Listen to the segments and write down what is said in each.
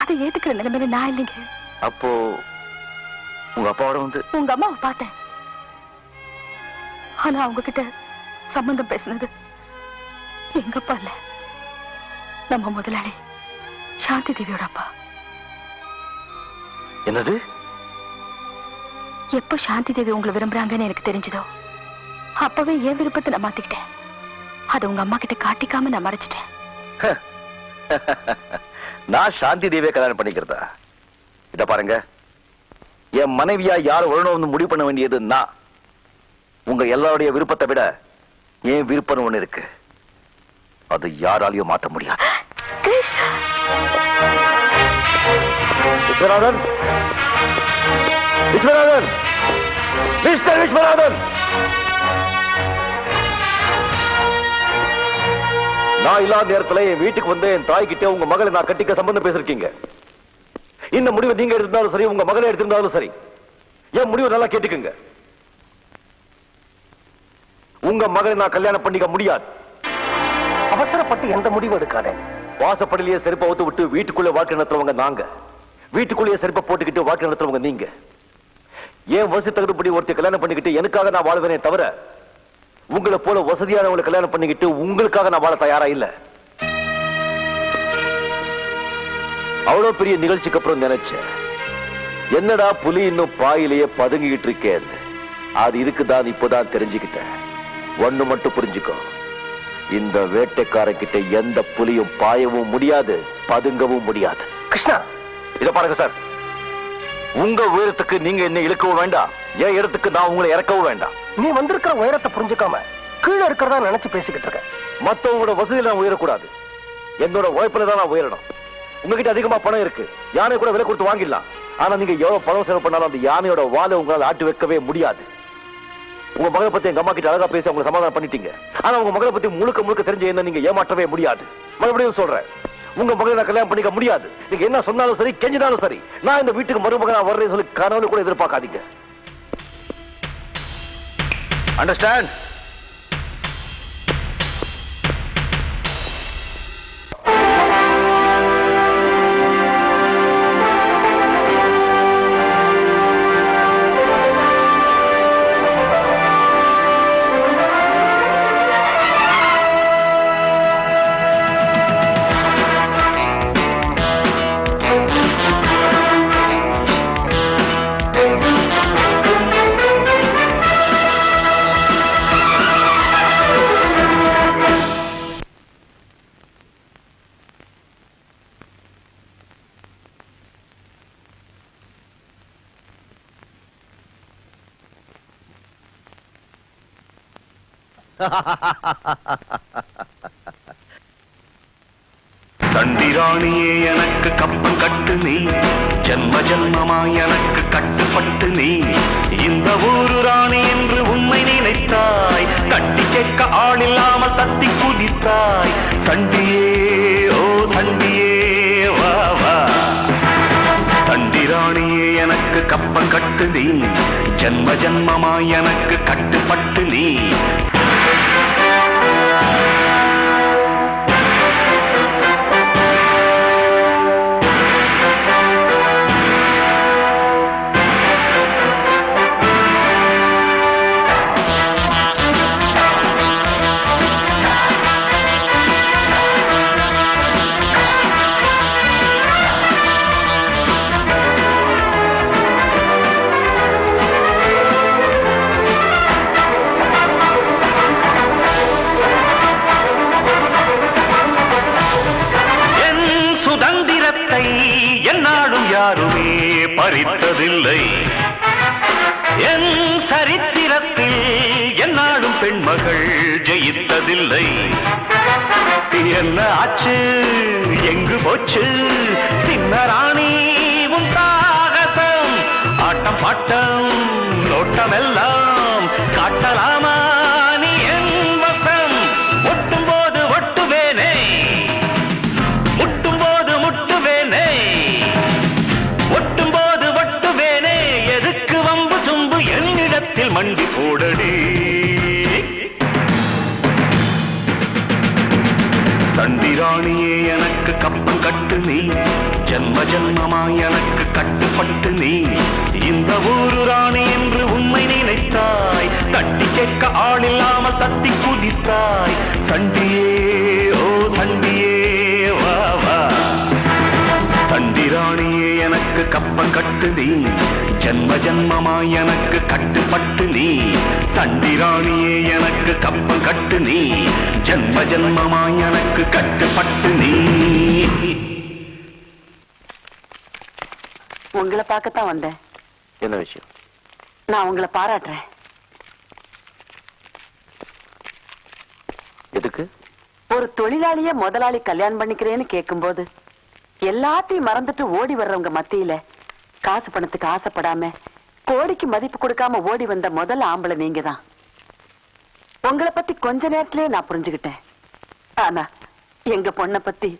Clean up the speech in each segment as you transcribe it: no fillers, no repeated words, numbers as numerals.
அதை ஏத்துக்கிற நிலைமையில நான் இல்லைங்க. அப்போ உங்க அப்பாவோட வந்து உங்க அம்மாவை பார்த்தேன். ஆனா அவங்க கிட்ட சம்பந்தம் பேசினது எங்க அப்பா இல்ல, நம்ம முதலாளி சாந்தி தேவியோட அப்பா. என்னது? எப்ப சாந்தி தேவி உங்களை விரும்புறாங்கன்னு எனக்கு தெரிஞ்சதோ அப்பவே என் விருப்பத்தை நான் மாத்திக்கிட்டேன். அதை உங்க அம்மா கிட்ட காட்டிக்காம நான் மறைச்சிட்டேன். நான் சாந்தி தேவியை கல்யாணம் பண்ணிக்கிறதா? இத பாருங்க, என் மனைவியா யார் வரணும்னு முடிவு பண்ண வேண்டியது நான். உங்க எல்லாருடைய விருப்பத்தை விட என் விருப்பம் ஒண்ணு இருக்கு, அது யாராலையும் மாற்ற முடியாது. விஸ்வநாதன், விஸ்வநாதன், மிஸ்டர் விஸ்வநாதன், நான் இல்லாத நேரத்துல என் வீட்டுக்கு வந்து என் தாய் கிட்ட உங்க மகளை நான் கட்டிக்க சம்பந்தம் பேசிருக்கீங்க. இந்த முடிவை நீங்க எடுத்திருந்தாலும் சரி, உங்க மகளை எடுத்திருந்தாலும் சரி, என் முடிவை நல்லா கேட்டுக்குங்க. உங்க மகளை நான் கல்யாணம் பண்ணிக்க முடியாது. அவசரப்பட்டு எந்த முடிவு எடுக்காதே. வாசப்படிலேயே செருப்பை ஊத்து விட்டு வீட்டுக்குள்ள வாழ்க்கை நடத்துறவங்க நாங்க, வீட்டுக்குள்ளேயே செருப்பை போட்டுக்கிட்டு வாழ்க்கை நடத்துறவங்க நீங்க. ஏன் வசதி தகுதிப்படி ஒருத்தர் கல்யாணம் பண்ணிக்கிட்டு எனக்காக நான் வாழ்வேனே தவிர உங்களை போல வசதியானவங்களை கல்யாணம் பண்ணிக்கிட்டு உங்களுக்காக நான் வாழ தயாரா இல்ல. அவ்வளவு பெரிய நிகழ்ச்சிக்கு அப்புறம் நினைச்சேன், என்னடா புலி இன்னும் பாயிலேயே பதுங்கிட்டு இருக்கேன். அது இருக்குதான் இப்பதான் தெரிஞ்சுக்கிட்டேன். ஒண்ணு மட்டும் புரிஞ்சுக்கோ, இந்த வேட்டைக்காரன் கிட்ட எந்த புலியும் பாயவும் முடியாது, பதுங்கவும் முடியாது. கிருஷ்ணா, இத பாருங்க சார், உங்க உயரத்துக்கு நீங்க என்ன இழுக்கவும் வேண்டாம், என் இடத்துக்கு நான் உங்களை இறக்கவும் வேண்டாம். நீ வந்திருக்கிற உயரத்தை புரிஞ்சுக்காம கீழே இருக்கிறதா நினைச்சு பேசிக்கிட்டு இருக்க. மத்தவங்களோட வசதியில நான் உயரக்கூடாது, என்னோட உழைப்புல தான் நான் உயரணும். உங்ககிட்ட அதிகமா பணம் இருக்கு, யானை கூட விலை கொடுத்து வாங்கிடலாம். ஆனா நீங்க எவ்வளவு பணம் செலவு பண்ணாலும் அந்த யானையோட வாழை உங்களால் ஆட்டி வைக்கவே முடியாது. உங்க மகளை பத்தி எங்க அம்மா கிட்ட அழகா பேசி உங்களை சமாதானம் பண்ணிட்டீங்க. ஆனா உங்க மகளை பத்தி முழுக்க முழுக்க தெரிஞ்ச என்ன நீங்க ஏமாற்றவே முடியாது. மறுபடியும் சொல்றேன், உங்க மகளை நான் கல்யாணம் பண்ணிக்க முடியாது. நீங்க என்ன சொன்னாலும் சரி, கெஞ்சினாலும் சரி, நான் இந்த வீட்டுக்கு மருமகனா வர்றேன்னு சொல்லி கனவுல கூட எதிர்பார்க்காதீங்க. அண்டர்ஸ்டாண்ட்? சண்டிராணியே எனக்கு கப்பம் கட்டு நீ, ஜன்ம ஜன்மமா எனக்கு கட்டுப்பட்டு நீ. இந்த ஊரு ராணி என்று உண்மை நினைத்தாய், கட்டி கேட்க ஆள் இல்லாமல் தத்தி குதித்தாய். சண்டியே ஓ சண்டியே வா வா. சண்டிராணியே எனக்கு கப்பம் கட்டு நீ, ஜன்ம ஜன்மமா எனக்கு கட்டுப்பட்டு நீ. என்னாலும் யாருமே பறித்ததில்லை, என் சரித்திரத்தில் என்னாலும் பெண்மகள் ஜெயித்ததில்லை. என்ன ஆச்சு, எங்கு போச்சு சின்ன ராணி உன் சாகசம்? ஆட்டம் பாட்டம் நோட்டம் எல்லாம் காட்டலாமா நீ என் வசம்? ஒட்டும் போது ஒட்டுவேனே, முட்டும் போது முட்டுவேனே, ஒட்டும் போது ஒட்டுவேனே. எதுக்கு வம்பு தும்பு என்னிடத்தில் மண்டி போடடி. சண்டிராணியே எனக்கு கப்பம் கட்டு நீ, ஜன்மமாய் எனக்கு கட்டுப்பட்டு நீ இந்த ஊரு ராணி என்று உண்மை நினைத்தாய். தட்டி கேட்க ஆளில்லாமல் தத்தி குதித்தாய். சண்டியே ஓ சண்டியே வா வா. சண்டிராணியே எனக்கு கப்பம் கட்டு நீ ஜன்ம ஜன்மமாய் எனக்கு கட்டுப்பட்டு நீ. சண்டிராணியே எனக்கு கப்பம் கட்டு நீ ஜன்ம ஜன்மமாய் எனக்கு கட்டுப்பட்டு நீ. உங்களை பார்க்கத்தான் வந்தேன். என்ன விஷயம்? நான் உங்களை பாராட்டுறேன். எதுக்கு? ஒரு தொழிலாளிய முதலாளி கல்யாணம் பண்ணிக்கிறேன்னு கேட்கும்போது எல்லாத்தையும் மறந்துட்டு ஓடி வர்றவங்க மத்தியில காசு பணத்துக்கு ஆசைப்படாம கோடிக்கு மதிப்பு கொடுக்காம ஓடி வந்த முதல் ஆம்பளை நீங்க தான். உங்களை பத்தி கொஞ்ச நேரத்திலேயே நான் புரிஞ்சுக்கிட்டேன். ஆனா எங்க பொண்ணை பத்தி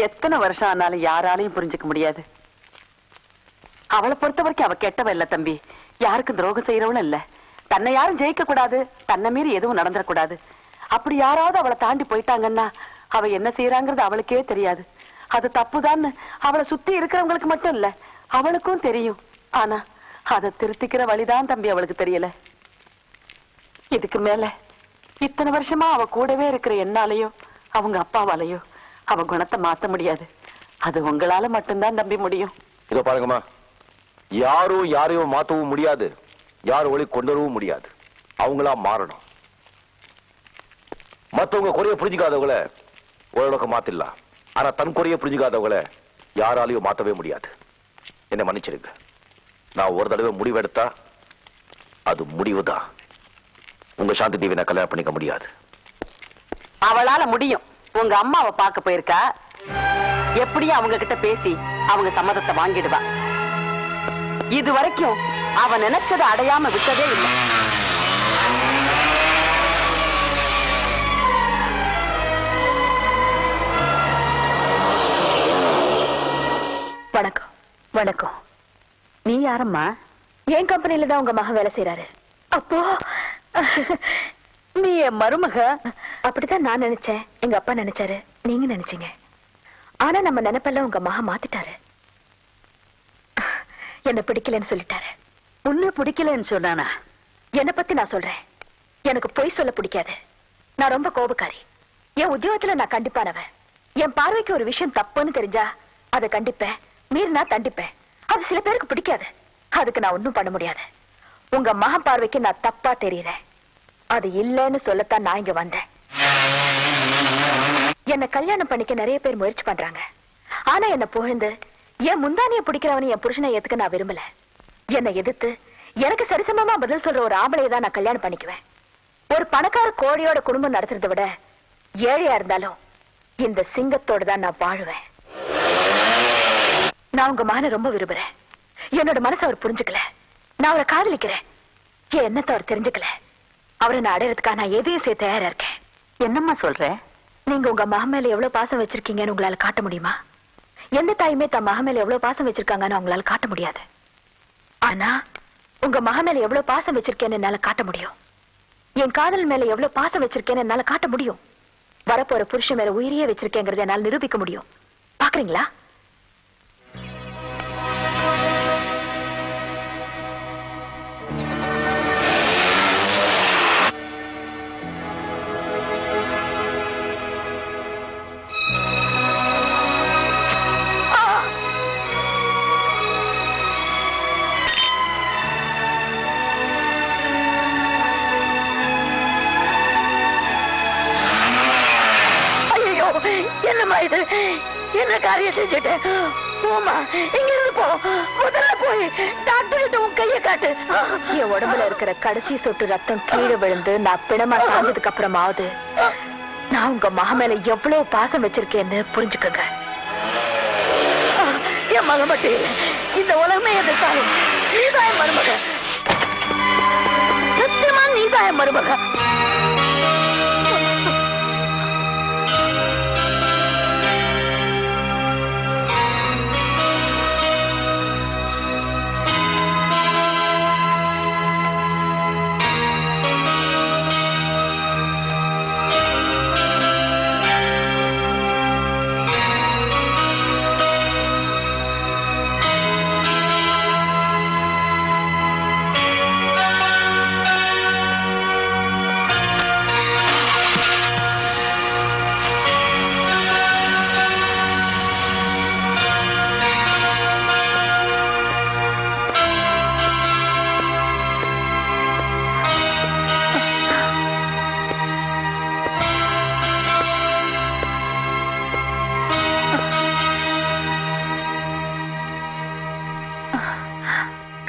எத்தனை வருஷம் ஆனாலும் யாராலையும் புரிஞ்சுக்க முடியாது. அவளை பொறுத்த வரைக்கும் அவ கெட்டவ இல்ல தம்பி, யாருக்கும் துரோகம் செய்யறவளும் இல்ல. தன்னை யாரும் ஜெயிக்க கூடாது, தன்னை மீறி எதுவும் நடந்துடக்கூடாது. அப்படி யாராவது அவளை தாண்டி போயிட்டாங்கன்னா அவ என்ன செய்யறாங்கிறது அவளுக்கே தெரியாது. அது தப்புதான்னு அவளை சுத்தி இருக்கிறவங்களுக்கு மட்டும் இல்ல, அவளுக்கும் தெரியும். ஆனா அதை திருத்திக்கிற வழிதான் தம்பி அவளுக்கு தெரியல. இதுக்கு மேல இத்தனை வருஷமா அவ கூடவே இருக்கிற என்னாலையோ அவங்க அப்பாவாலையோ அவ குணத்தை மாத்த முடியாது. அது உங்களால மட்டும்தான் தம்பி முடியும். இதோ பாருங்கம்மா, யாரும் யாரையும் மாத்தவும் முடியாது, யாரும் ஒளி கொண்டு வரவும் முடியாது. அவங்களா மாறணும். மத்தவங்க குறைய புரிஞ்சுக்காதவங்களை ஓரளவுக்கு மாத்திடலாம். ஆனா தன் குறைய புரிஞ்சுக்காதவங்களை யாராலையும் மாத்தவே முடியாது. என்ன மன்னிச்சிருங்க. நான் ஒரு தடவை முடிவெடுத்தா அது முடிவுதான். உங்க சாந்தி தேவி நான் கல்யாணம் பண்ணிக்க முடியாது. அவளால முடியும். உங்க அம்மாவை பார்க்க போயிருக்கா. எப்படியும் அவங்க கிட்ட பேசி அவங்க சம்மதத்தை வாங்கிடுவா. இது வரைக்கும் அவ நினைச்சதை அடையாம விட்டதே இல்லை. வணக்கம். வணக்கம். நீ யாரம்மா? என் கம்பெனில தான் உங்க மகன் வேலை செய்யறாரு. அப்போ நீ என் மருமக? அப்படித்தான் நான் நினைச்சேன், எங்க அப்பா நினைச்சாரு, நீங்க நினைச்சீங்க. ஆனா நம்ம நினைப்பெல்லாம் உங்க மகன் மாத்திட்டாரு. என்ன பிடிக்கலன்னு சொல்லிட்டாரு. உன்ன பிடிக்கலன்னு சொன்னானா? என்னை பத்தி நான் சொல்றேன். எனக்கு பொய் சொல்ல பிடிக்காது. நான் ரொம்ப கோபக்காரி. என் உத்தியோகத்துல நான் கண்டிப்பானவன். என் பார்வைக்கு ஒரு விஷயம் தப்புன்னு தெரிஞ்சா அதை கண்டிப்பேன், மீறினா தண்டிப்பேன். அது சில பேருக்கு பிடிக்காது. அதுக்கு நான் ஒன்னும் பண்ண முடியாது. உங்க மகன் பார்வைக்கு நான் தப்பா தெரியறேன். அது இல்லைன்னு சொல்லத்தான் நான் இங்க வந்தேன். என்ன கல்யாணம் பண்ணிக்க நிறைய பேர் முயற்சி பண்றாங்க. ஆனா என்ன புகழ்ந்து என் முந்தானிய பிடிக்கிறவனை என் புருஷனை ஏத்துக்க நான் விரும்பல. என்னை எதிர்த்து எனக்கு சரிசமமா பதில் சொல்ற ஒரு ஆம்பளையை தான் நான் கல்யாணம் பண்ணிக்குவேன். ஒரு பணக்கார கோழியோட குடும்பம் நடத்துறதை விட ஏழையா இருந்தாலும் இந்த சிங்கத்தோட தான் நான் வாழுவேன். நான் உங்க மகனை ரொம்ப விரும்புறேன். என்னோட மனசை அவர் புரிஞ்சுக்கல. நான் அவரை காதலிக்கிறேன். என் எண்ணத்தை அவர் தெரிஞ்சுக்கல. அவரை நான் அடையறதுக்காக நான் எதையும் செய்ய தயாரா இருக்கேன். என்னம்மா சொல்ற? நீங்க உங்க மகன் மேல எவ்வளவு பாசம் வச்சிருக்கீங்கன்னு உங்களால காட்ட முடியுமா? எந்த தாயுமே தன் மகன் மேல எவ்வளவு பாசம் வச்சிருக்காங்கன்னு அவங்களால காட்ட முடியாது. ஆனா உங்க மகன் மேல எவ்வளவு பாசம் வச்சிருக்கேன்னு என்னால காட்ட முடியும். என் காதல் மேல எவ்வளவு பாசம் வச்சிருக்கேன்னு என்னால காட்ட முடியும். வரப்போற புருஷன் மேல உயிரியே வச்சிருக்கேங்கிறத என்னால நிரூபிக்க முடியும். பாக்குறீங்களா? என்னம்மா இது? என்ன காரியம் செஞ்சுட்டேன்? போமா, இங்க இருந்து போ. முதல்ல போய் டாக்டர் உன் கையை காட்டு. என் உடம்புல இருக்கிற கடைசி சொட்டு ரத்தம் கீழே விழுந்து நான் பிணமா சாஞ்சதுக்கு அப்புறமாவது நான் உங்க மக மேல எவ்வளவு பாசம் வச்சிருக்கேன்னு புரிஞ்சுக்கங்க. என் மக மட்டும் இல்லை, இந்த உலகமே எதிர்த்தாரு. நீதான் என் மருமக. சத்தியமா நீதான் என் மருமக.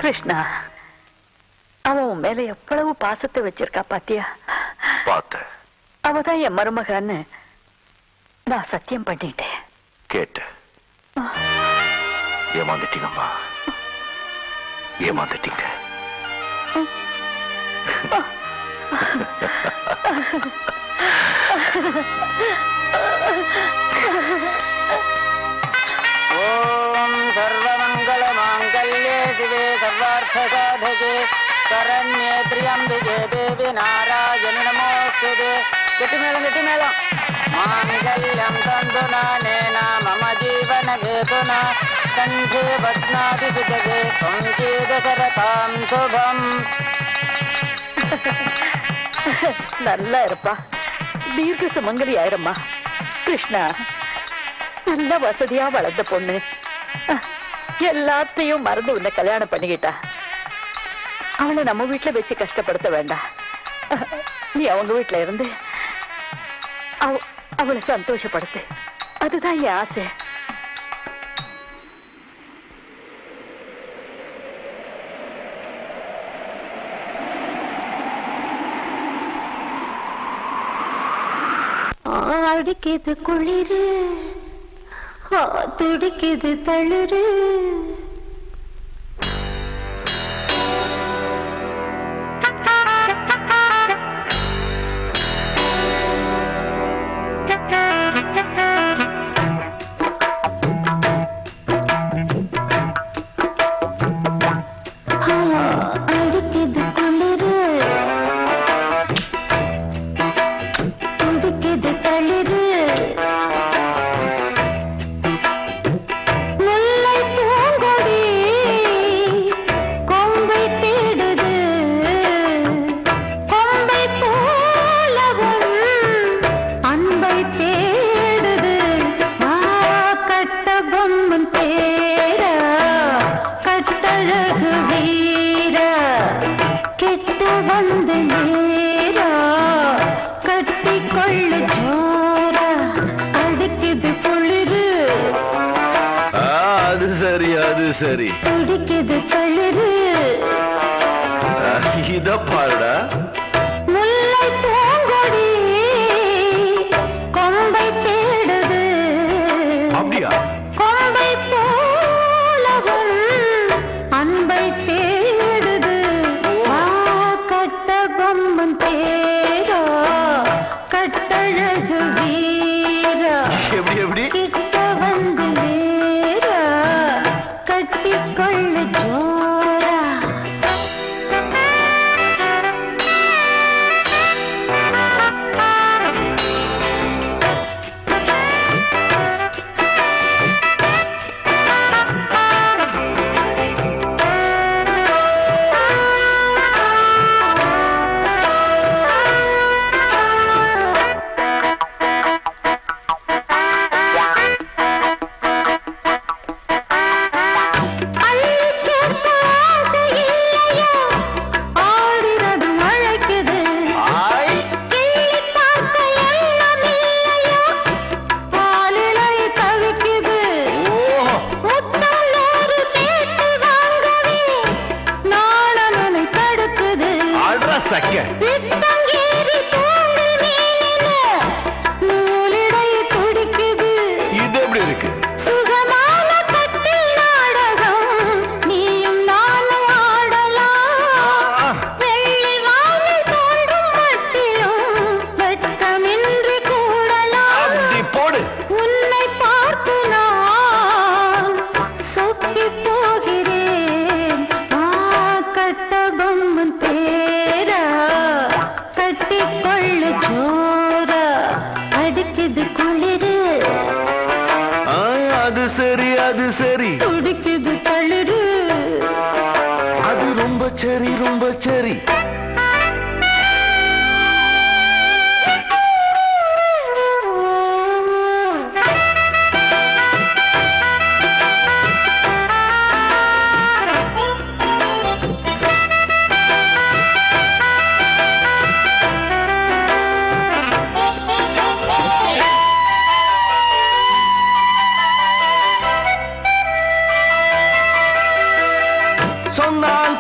கிருஷ்ணா, அவன் உன் மேல எவ்வளவு பாசத்தை வச்சிருக்கா பாத்தியா? பார்த்தேன். அவதான் என் மருமகன்னு நான் சத்தியம் பண்ணிட்டேன். கேட்டேன். ஏமாந்துட்டீங்கம்மா, ஏமாந்துட்டீங்க. ஓம் சர்வமங்கள மாங்கல்யே சிவே சர்வார்த்த சாதகே சரண்யே திரியம்பிகே தேவி நாராயணி நமோஸ்துதே. கெட்டி மேளம் மாங்கல்யம் தந்துநானேன மம ஜீவன ஹேதுனா கண்டே பத்னாதி சுஜகே சங்கீதசரதாம் சுபம். நல்லா இருப்பா, தீர்க்க சுமங்கலி ஆயிரம்மா. கிருஷ்ணா, நல்ல வசதியா வளர்ந்த பொண்ணு எல்லாத்தையும் மறந்து உன்னை கல்யாணம் பண்ணிக்கிட்டா. அவளை நம்ம வீட்டுல வச்சு கஷ்டப்படுத்த வேண்டாம். நீ அவங்க வீட்டுல இருந்து அவளை சந்தோஷப்படுத்து. அதுதான் என் ஆசை. அடிக்குது குளிரு, துடிக்குது தளிரு. அடிக்குது குளிரு, துடிக்குது தளிரு. முல்லை பூங்கொடி கொம்பை தேடுது, கொம்பை போலவும் அன்பை தேடுது. கட்ட பொம்மன் பேரா, கட்டழகு வீரா, கெட்ட வந்து நேரா, கட்டி கொள்ளு ஜோரா. அடிக்குது குளிரு, அது சரி, அது சரி. துடிக்குது தளிரு. இத பாருடா. முல்லை பூங்கொடி கொம்பை தேடுது, அப்படியா? கொம்பை போலவும் அன்பை தேடுது. கட்ட பொம்மன் பேரா, கட்டழகு வீரா, எப்படி கிட்ட வந்து நேரா, கட்டிக்கொள்ளு ஜோரா.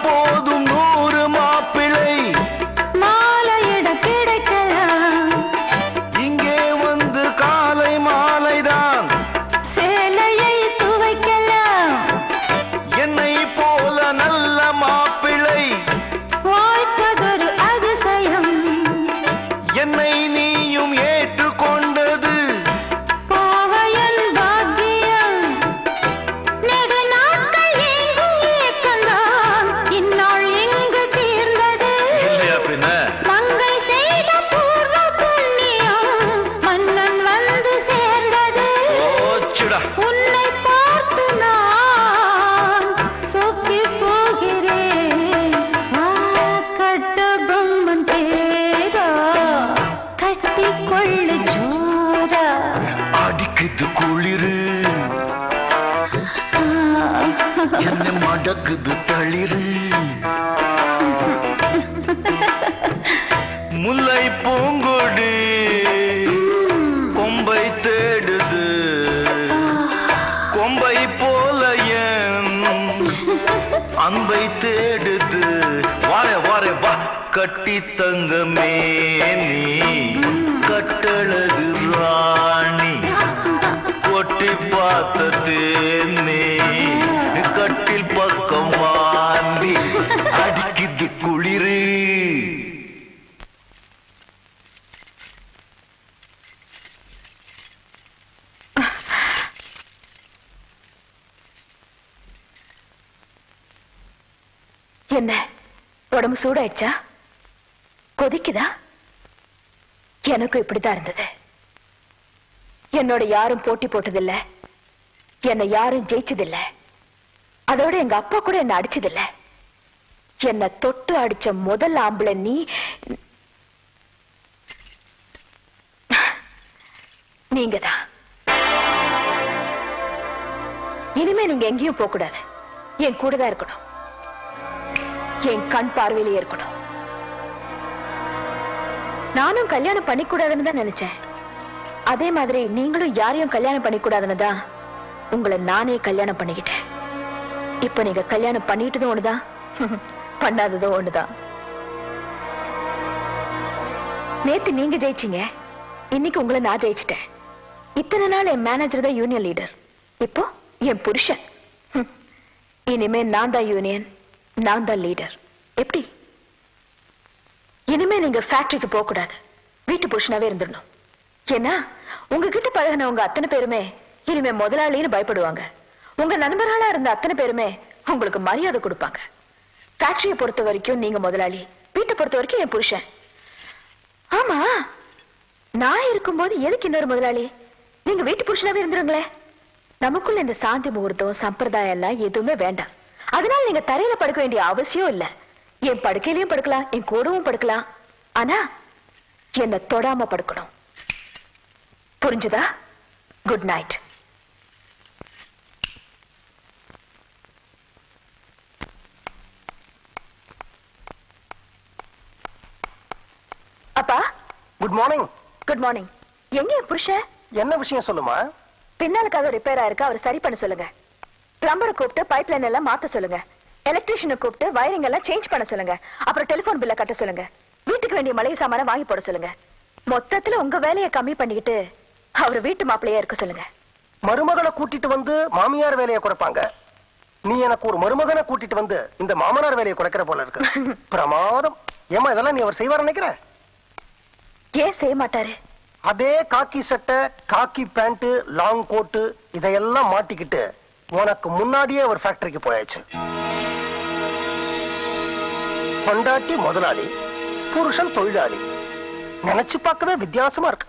போதும் 100 மாப்பிள்ளை மாலையிட கிடைக்கலாம் இங்கே வந்து காலை மாலைதான் சேலையை துவைக்கலாம் என்னை போல நல்ல மாப்பிள்ளை வாய்ப்பதொரு அதிசயம் என்னை நீயும் ஏற்றுக்கொண்டது பாவையன் பாக்கியம் நெடு நாட்கள் எங்கும் ஏக்கந்தான் இந்நாள் எங்கு தீர்ந்தது இல்லையா பின்ன மங்கை செய்த பூர்வ புண்ணியம் மன்னன் வந்து சேர்ந்தது ஓச்சுடா உன்னை பார்த்து நான் சொக்கி போகிறேன் கட்ட பொம்மன் பேரா கட்டி கொள்ளு ஜோரா அடிக்குது குளிரு என்னை மடக்குது தளிரு முல்லை பூங்கொடி கொம்பை தேடுது கொம்பை போல என் அன்பை தேடுது வாரே வாரே வா கட்டி தங்கமே நீ கட்டழகு ராணி கொட்டி பார்த்த தேனே கட்டில் பக்கம் வாந்தி அடிக்குது குளிரு என்ன உடம்பு சூடாயிடுச்சா? கொதிக்குதா? எனக்கும் இப்படித்தான் இருந்தது. என்னோட யாரும் போட்டி போட்டதில்ல, என்னை யாரும் ஜெயிச்சதில்ல, அதோட எங்க அப்பா கூட என்ன அடிச்சதில்ல. என்ன தொட்டு அடிச்ச முதல் ஆம்பளை நீ. நீங்கதான். இனிமே நீங்க எங்கேயும் போக கூடாது, என் கூட தான் இருக்கணும், என் கண் பார்வையிலேயே இருக்கணும். நானும் கல்யாணம் பண்ணிக்கூடாதுன்னு தான் நினைச்சேன். அதே மாதிரி நீங்களும் யாரையும் கல்யாணம் பண்ணிக்கூடாதுன்னு தான் உங்களை நானே கல்யாணம் பண்ணிக்கிட்டேன். இப்ப நீங்க கல்யாணம் பண்ணிட்டதும் ஒண்ணுதான், பண்ணாததும் ஒண்ணுதான். நேத்து நீங்க ஜெயிச்சீங்க, இன்னைக்கு உங்களை நான் ஜெயிச்சிட்டேன். இத்தனை நாள் என் மேனேஜர் தான் யூனியன் லீடர், இப்போ என் புருஷன். இனிமே நான் தான் யூனியன், நான் தான் லீடர். எப்படி? இனிமே நீங்க ஃபேக்டரிக்கு போக கூடாது, வீட்டு புருஷனாவே இருந்துடணும். ஏன்னா உங்ககிட்ட பழகினவங்க அத்தனை பேருமே இனிமே முதலாளின்னு பயப்படுவாங்க. உங்க நண்பர்களா இருந்த அத்தனை பேருமே உங்களுக்கு மரியாதை கொடுப்பாங்க. ஃபேக்டரியை பொறுத்த வரைக்கும் நீங்க முதலாளி, வீட்டை பொறுத்த வரைக்கும் என் புருஷன். ஆமா, நான் இருக்கும்போது எதுக்கு இன்னொரு முதலாளி? நீங்க வீட்டு புருஷனாவே இருந்துருங்களே. நமக்குள்ள இந்த சாந்தி முகூர்த்தம் சம்பிரதாயம் எல்லாம் எதுவுமே வேண்டாம். அதனால நீங்க தரையில படுக்க வேண்டிய அவசியம் இல்ல. என் படுக்கையிலயும் படுக்கலாம், என் கூடவும் படுக்கலாம். ஆனா என்ன தொடாம படுக்கணும். புரிஞ்சுதா? Good night. அப்பா குட் மார்னிங். Good morning. எங்க என் புருஷன்? என்ன விஷயம் சொல்லுமா? பின்னால கதவு ரிப்பேரா இருக்கு, அவர் சரி பண்ண சொல்லுங்க. பிளம்பரை கூப்பிட்டு பைப் லைன் எல்லாம் மாத்த சொல்லுங்க. எலக்ட்ரிஷியனை கூப்பிட்டு வயரிங் எல்லாம் சேஞ்ச் பண்ண சொல்லுங்க. அப்புறம் டெலிபோன் பில்ல கட்ட சொல்லுங்க. வீட்டுக்கு வேண்டிய மளிகை சாமான வாங்கி போட சொல்லுங்க. மொத்தத்துல உங்க வேலையை கம்மி பண்ணிக்கிட்டு அவர் வீட்டு மாப்பிள்ளையா இருக்க சொல்லுங்க. மருமகளை கூட்டிட்டு வந்து மாமியார் வேலையை குறைப்பாங்க. நீ எனக்கு ஒரு மருமகனை கூட்டிட்டு வந்து இந்த மாமனார் வேலையை குறைக்கிற போல இருக்கு. பிரமாதம். ஏமா இதெல்லாம் நீ அவர் செய்வார் நினைக்கிற? ஏன் செய்ய மாட்டாரு? அதே காக்கி சட்டை, காக்கி பேண்ட், லாங் கோட்டு இதையெல்லாம் மாட்டிக்கிட்டு உனக்கு முன்னாடியே ஒரு ஃபேக்டரிக்கு போயாச்சு. பொண்டாட்டி முதலாளி, புருஷன் தொழிலாளி. நினைச்சு பார்க்கவே வித்தியாசமா இருக்கு.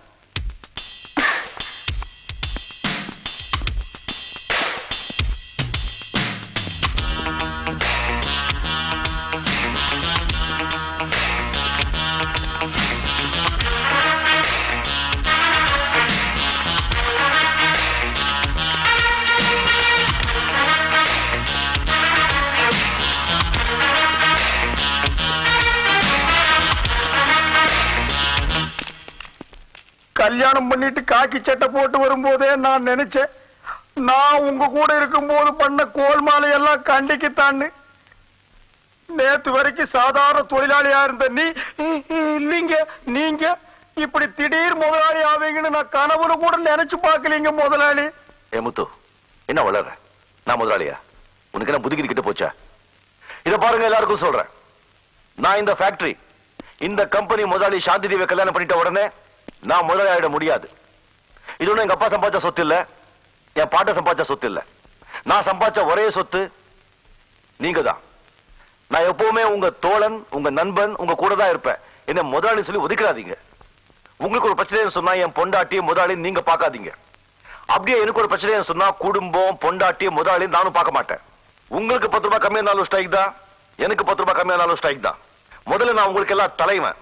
கல்யாணம் பண்ணிட்டு காக்கி சட்டை போட்டு வரும்போதே நான் நினைச்சேன், நான் உங்க கூட இருக்கும்போது பண்ண கோல் மாலை எல்லாம் கண்டிக்குத்தான்னு. நேத்து வரைக்கும் சாதாரண தொழிலாளியா இருந்த நீ இல்லீங்க நீங்க இப்படி திடீர் முதலாளி ஆவீங்கன்னு நான் கனவுல கூட நினைச்சு பார்க்கலீங்க முதலாளி. ஏ முத்து, என்ன வளர்ற? நான் முதலாளியா? உனக்கு என்ன புதுக்கிட்டு கிட்ட போச்சா? இத பாருங்க, எல்லாருக்கும் சொல்றேன். நான் இந்த ஃபேக்டரி, இந்த கம்பெனி முதலாளி சாந்தி தேவியை கல்யாணம் பண்ணிட்ட உடனே நான் முதலாளி ஆயிட முடியாது. இது ஒண்ணு எங்க அப்பா சம்பாதிச்ச சொத்து இல்ல, என் பாட்ட சம்பாதிச்ச சொத்து இல்ல. நான் சம்பாதிச்ச ஒரே சொத்து நீங்க தான். நான் எப்பவுமே உங்க தோழன், உங்க நண்பன், உங்க கூட தான் இருப்பேன். என்ன முதலாளி சொல்லி ஒதுக்கிறாதீங்க. உங்களுக்கு ஒரு பிரச்சனை சொன்னா என் பொண்டாட்டி முதலாளி நீங்க பாக்காதீங்க. அப்படியே எனக்கு ஒரு பிரச்சனை சொன்னா குடும்பம், பொண்டாட்டி, முதலாளி நானும் பார்க்க மாட்டேன். உங்களுக்கு 10 ரூபாய் கம்மியானாலும் ஸ்ட்ரைக் தான், எனக்கு 10 ரூபாய் கம்மியானாலும் ஸ்ட்ரைக் தான். முதல்ல நான் உங்களுக்கு எல்லாம் தலைவன்,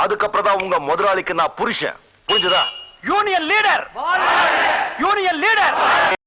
அதுக்கப்புறம் தான் உங்க முதலாளிக்கு நான் புருஷன். புரிஞ்சுதா? Union leader, union leader.